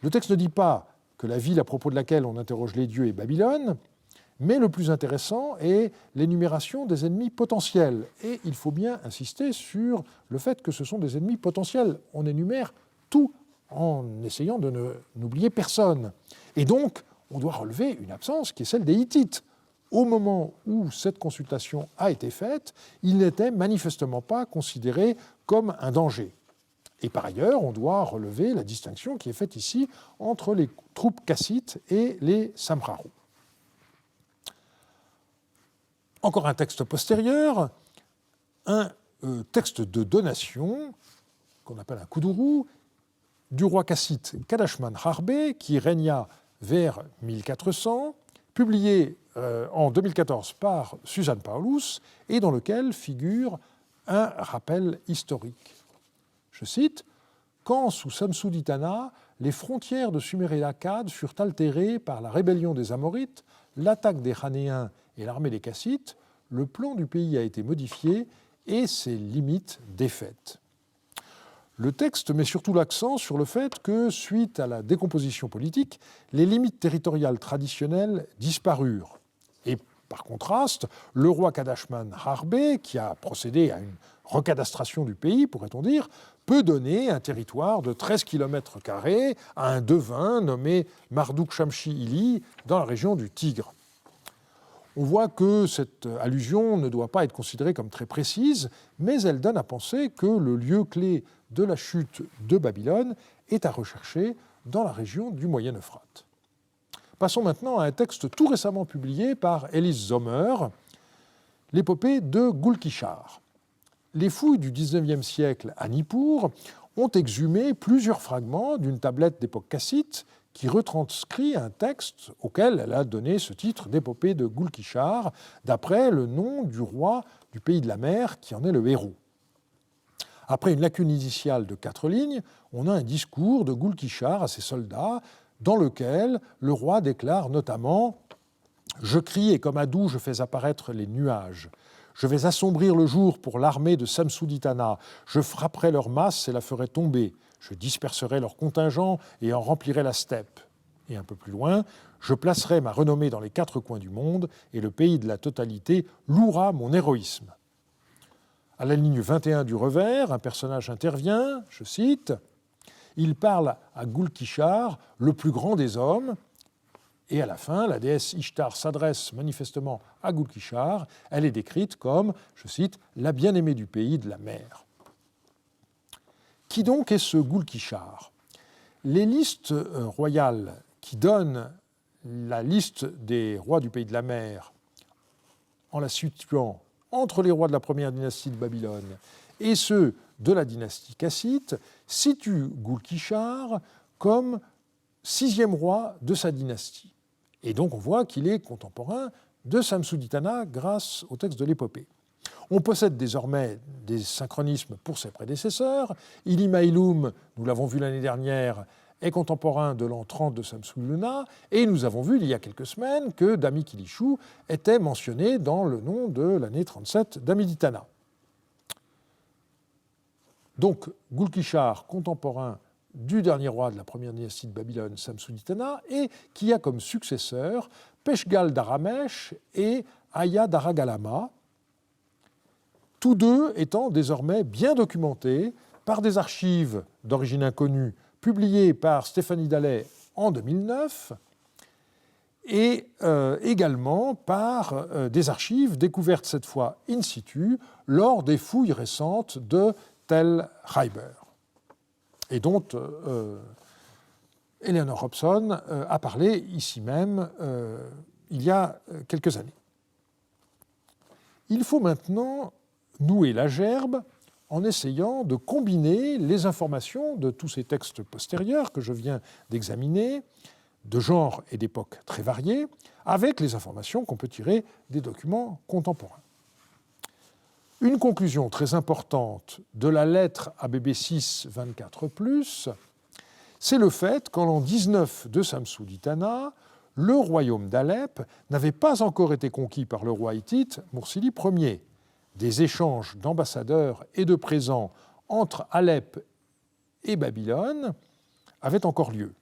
Le texte ne dit pas que la ville à propos de laquelle on interroge les dieux est Babylone, mais le plus intéressant est l'énumération des ennemis potentiels. Et il faut bien insister sur le fait que ce sont des ennemis potentiels. On énumère tout en essayant de n'oublier personne. Et donc, on doit relever une absence qui est celle des Hittites. Au moment où cette consultation a été faite, ils n'étaient manifestement pas considérés comme un danger. Et par ailleurs, on doit relever la distinction qui est faite ici entre les troupes kassites et les Samharaux. Encore un texte postérieur, un texte de donation, qu'on appelle un koudourou, du roi kassite Kadashman Harbe, qui régna vers 1400, publié en 2014 par Suzanne Paulus, et dans lequel figure un rappel historique. Je cite, « Quand, sous Samsu-Ditana, les frontières de Sumer et d'Akkad furent altérées par la rébellion des Amorites, l'attaque des Chanéens et l'armée des Kassites, le plan du pays a été modifié et ses limites défaites. » Le texte met surtout l'accent sur le fait que, suite à la décomposition politique, les limites territoriales traditionnelles disparurent. Et par contraste, le roi Kadashman Harbe, qui a procédé à une recadastration du pays, pourrait-on dire, peut donner un territoire de 13 km² à un devin nommé Marduk Shamshi Ili dans la région du Tigre. On voit que cette allusion ne doit pas être considérée comme très précise, mais elle donne à penser que le lieu clé de la chute de Babylone est à rechercher dans la région du Moyen-Euphrate. Passons maintenant à un texte tout récemment publié par Elise Sommer, l'épopée de Gulkishar. Les fouilles du XIXe siècle à Nippur ont exhumé plusieurs fragments d'une tablette d'époque kassite qui retranscrit un texte auquel elle a donné ce titre d'épopée de Gulkishar, d'après le nom du roi du pays de la mer qui en est le héros. Après une lacune initiale de 4 lignes, on a un discours de Gulkishar à ses soldats dans lequel le roi déclare notamment « Je crie et comme Adou je fais apparaître les nuages. Je vais assombrir le jour pour l'armée de Samsu-Ditana. Je frapperai leur masse et la ferai tomber. Je disperserai leurs contingents et en remplirai la steppe. » Et un peu plus loin, « Je placerai ma renommée dans les 4 coins du monde et le pays de la totalité louera mon héroïsme. » À la ligne 21 du revers, un personnage intervient, je cite, « Il parle à Gulkishar, le plus grand des hommes. » Et à la fin, la déesse Ishtar s'adresse manifestement à Gulkishar. Elle est décrite comme, je cite, « la bien-aimée du pays de la mer ». Qui donc est ce Gulkishar ? Les listes royales qui donnent la liste des rois du pays de la mer en la situant entre les rois de la première dynastie de Babylone et ceux de la dynastie kassite, situent Gulkishar comme 6e roi de sa dynastie. Et donc on voit qu'il est contemporain de Samsu-Ditana grâce au texte de l'épopée. On possède désormais des synchronismes pour ses prédécesseurs. Illimailum, nous l'avons vu l'année dernière, est contemporain de l'an 30 de Samsu-Iluna, et nous avons vu il y a quelques semaines que Dami-Kilishu était mentionné dans le nom de l'année 37 d'Amiditana. Donc Gulkishar, contemporain du dernier roi de la première dynastie de Babylone, Samsu-Ditana, et qui a comme successeurs Peshgal-Daramesh et Aya-Daragalama, tous deux étant désormais bien documentés par des archives d'origine inconnue publiées par Stéphanie Dallet en 2009 et également par des archives découvertes cette fois in situ lors des fouilles récentes de Tel Khayber et dont Eleanor Hobson a parlé ici même il y a quelques années. Il faut maintenant nouer la gerbe en essayant de combiner les informations de tous ces textes postérieurs que je viens d'examiner, de genres et d'époques très variés, avec les informations qu'on peut tirer des documents contemporains. Une conclusion très importante de la lettre à BB6 24+, c'est le fait qu'en l'an 19 de Samsu-Ditana, le royaume d'Alep n'avait pas encore été conquis par le roi hittite Mursili Ier. Des échanges d'ambassadeurs et de présents entre Alep et Babylone avaient encore lieu.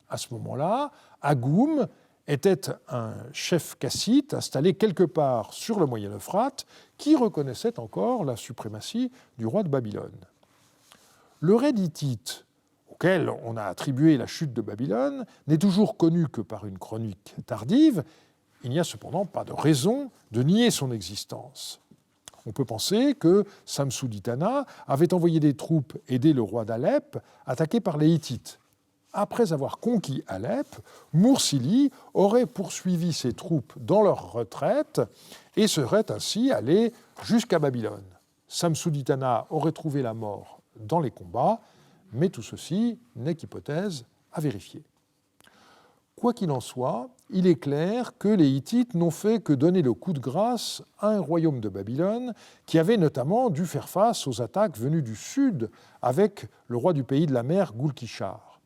À ce moment-là, Agoum était un chef cassite installé quelque part sur le Moyen Euphrate qui reconnaissait encore la suprématie du roi de Babylone. Le raid hittite, auquel on a attribué la chute de Babylone, n'est toujours connu que par une chronique tardive. Il n'y a cependant pas de raison de nier son existence. On peut penser que Samsu-Ditana avait envoyé des troupes aider le roi d'Alep, attaqué par les Hittites. Après avoir conquis Alep, Mursili aurait poursuivi ses troupes dans leur retraite et serait ainsi allé jusqu'à Babylone. Samsu-Ditana aurait trouvé la mort dans les combats, mais tout ceci n'est qu'hypothèse à vérifier. Quoi qu'il en soit, il est clair que les Hittites n'ont fait que donner le coup de grâce à un royaume de Babylone qui avait notamment dû faire face aux attaques venues du sud avec le roi du pays de la mer, Gulkishar.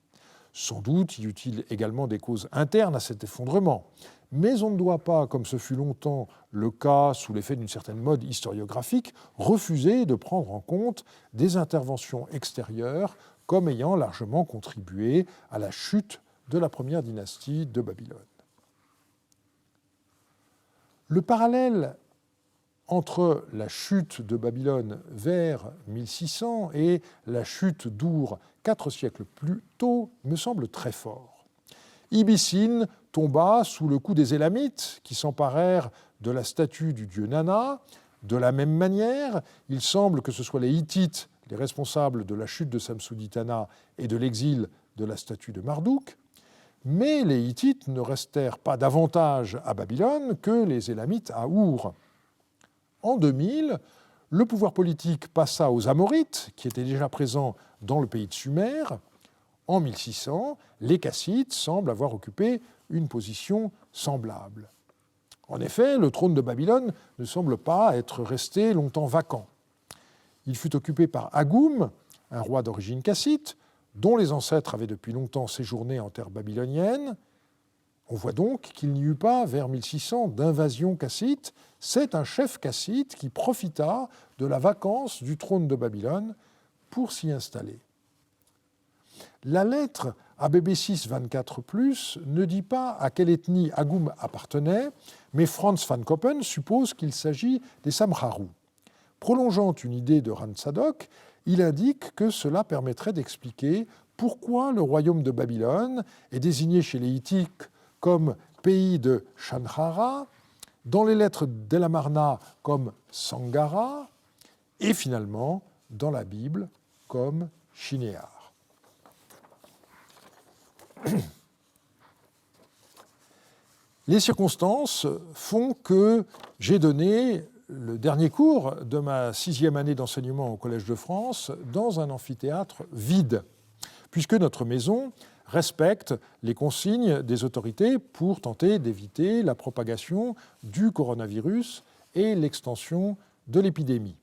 Sans doute y eut-il également des causes internes à cet effondrement, mais on ne doit pas, comme ce fut longtemps le cas sous l'effet d'une certaine mode historiographique, refuser de prendre en compte des interventions extérieures comme ayant largement contribué à la chute de la première dynastie de Babylone. Le parallèle entre la chute de Babylone vers 1600 et la chute d'Our 4 siècles plus tôt me semble très fort. Ibissine tomba sous le coup des Élamites qui s'emparèrent de la statue du dieu Nana. De la même manière, il semble que ce soit les Hittites les responsables de la chute de Samsu-Ditana et de l'exil de la statue de Marduk. Mais les Hittites ne restèrent pas davantage à Babylone que les Élamites à Our. En 2000, le pouvoir politique passa aux Amorites, qui étaient déjà présents dans le pays de Sumer. En 1600, les Kassites semblent avoir occupé une position semblable. En effet, le trône de Babylone ne semble pas être resté longtemps vacant. Il fut occupé par Agoum, un roi d'origine cassite, dont les ancêtres avaient depuis longtemps séjourné en terre babylonienne. On voit donc qu'il n'y eut pas, vers 1600, d'invasion cassite. C'est un chef cassite qui profita de la vacance du trône de Babylone pour s'y installer. La lettre à BB6 24+, ne dit pas à quelle ethnie Agoum appartenait, mais Franz van Koppen suppose qu'il s'agit des Samharu. Prolongeant une idée de Rantzadok, il indique que cela permettrait d'expliquer pourquoi le royaume de Babylone est désigné chez les Hittites comme pays de Shanhara, dans les lettres d'El-Amarna comme Sangara, et finalement dans la Bible comme Shinéar. Les circonstances font que j'ai donné le dernier cours de ma 6e année d'enseignement au Collège de France dans un amphithéâtre vide, puisque notre maison respecte les consignes des autorités pour tenter d'éviter la propagation du coronavirus et l'extension de l'épidémie.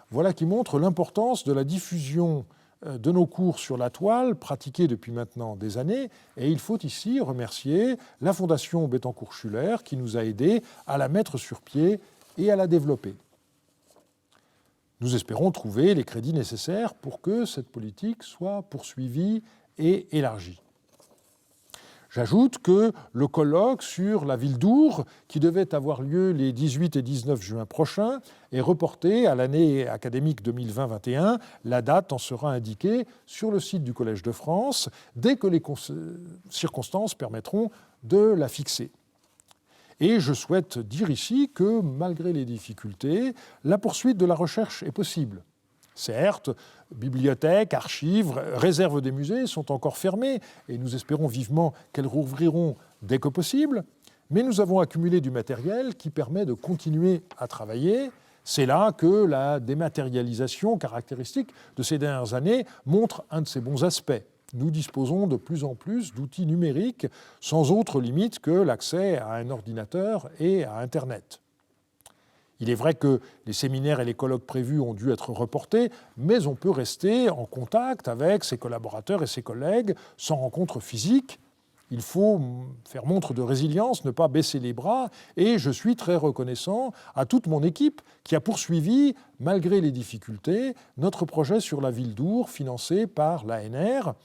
Voilà qui montre l'importance de la diffusion de nos cours sur la toile, pratiqués depuis maintenant des années, et il faut ici remercier la Fondation Bettencourt-Schuller qui nous a aidés à la mettre sur pied et à la développer. Nous espérons trouver les crédits nécessaires pour que cette politique soit poursuivie et élargie. J'ajoute que le colloque sur la ville d'Our, qui devait avoir lieu les 18 et 19 juin prochains, est reporté à l'année académique 2020-21. La date en sera indiquée sur le site du Collège de France dès que les circonstances permettront de la fixer. Et je souhaite dire ici que, malgré les difficultés, la poursuite de la recherche est possible. Certes, bibliothèques, archives, réserves des musées sont encore fermées et nous espérons vivement qu'elles rouvriront dès que possible, mais nous avons accumulé du matériel qui permet de continuer à travailler. C'est là que la dématérialisation caractéristique de ces dernières années montre un de ses bons aspects. Nous disposons de plus en plus d'outils numériques sans autre limite que l'accès à un ordinateur et à Internet. Il est vrai que les séminaires et les colloques prévus ont dû être reportés, mais on peut rester en contact avec ses collaborateurs et ses collègues sans rencontre physique. Il faut faire montre de résilience, ne pas baisser les bras, et je suis très reconnaissant à toute mon équipe qui a poursuivi, malgré les difficultés, notre projet sur la ville d'Ours, financé par l'ANR.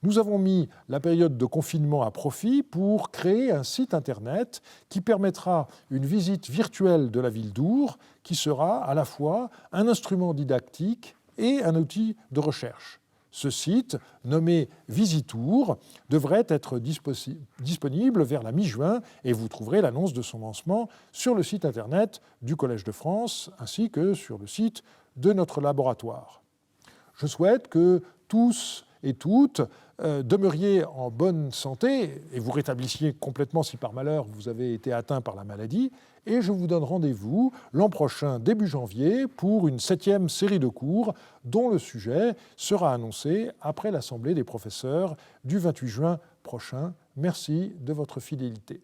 Nous avons mis la période de confinement à profit pour créer un site internet qui permettra une visite virtuelle de la ville d'Ours, qui sera à la fois un instrument didactique et un outil de recherche. Ce site, nommé Visitours, devrait être disponible vers la mi-juin et vous trouverez l'annonce de son lancement sur le site internet du Collège de France ainsi que sur le site de notre laboratoire. Je souhaite que tous et toutes demeuriez en bonne santé et vous rétablissiez complètement si par malheur vous avez été atteint par la maladie. Et je vous donne rendez-vous l'an prochain, début janvier, pour une 7e série de cours dont le sujet sera annoncé après l'Assemblée des professeurs du 28 juin prochain. Merci de votre fidélité.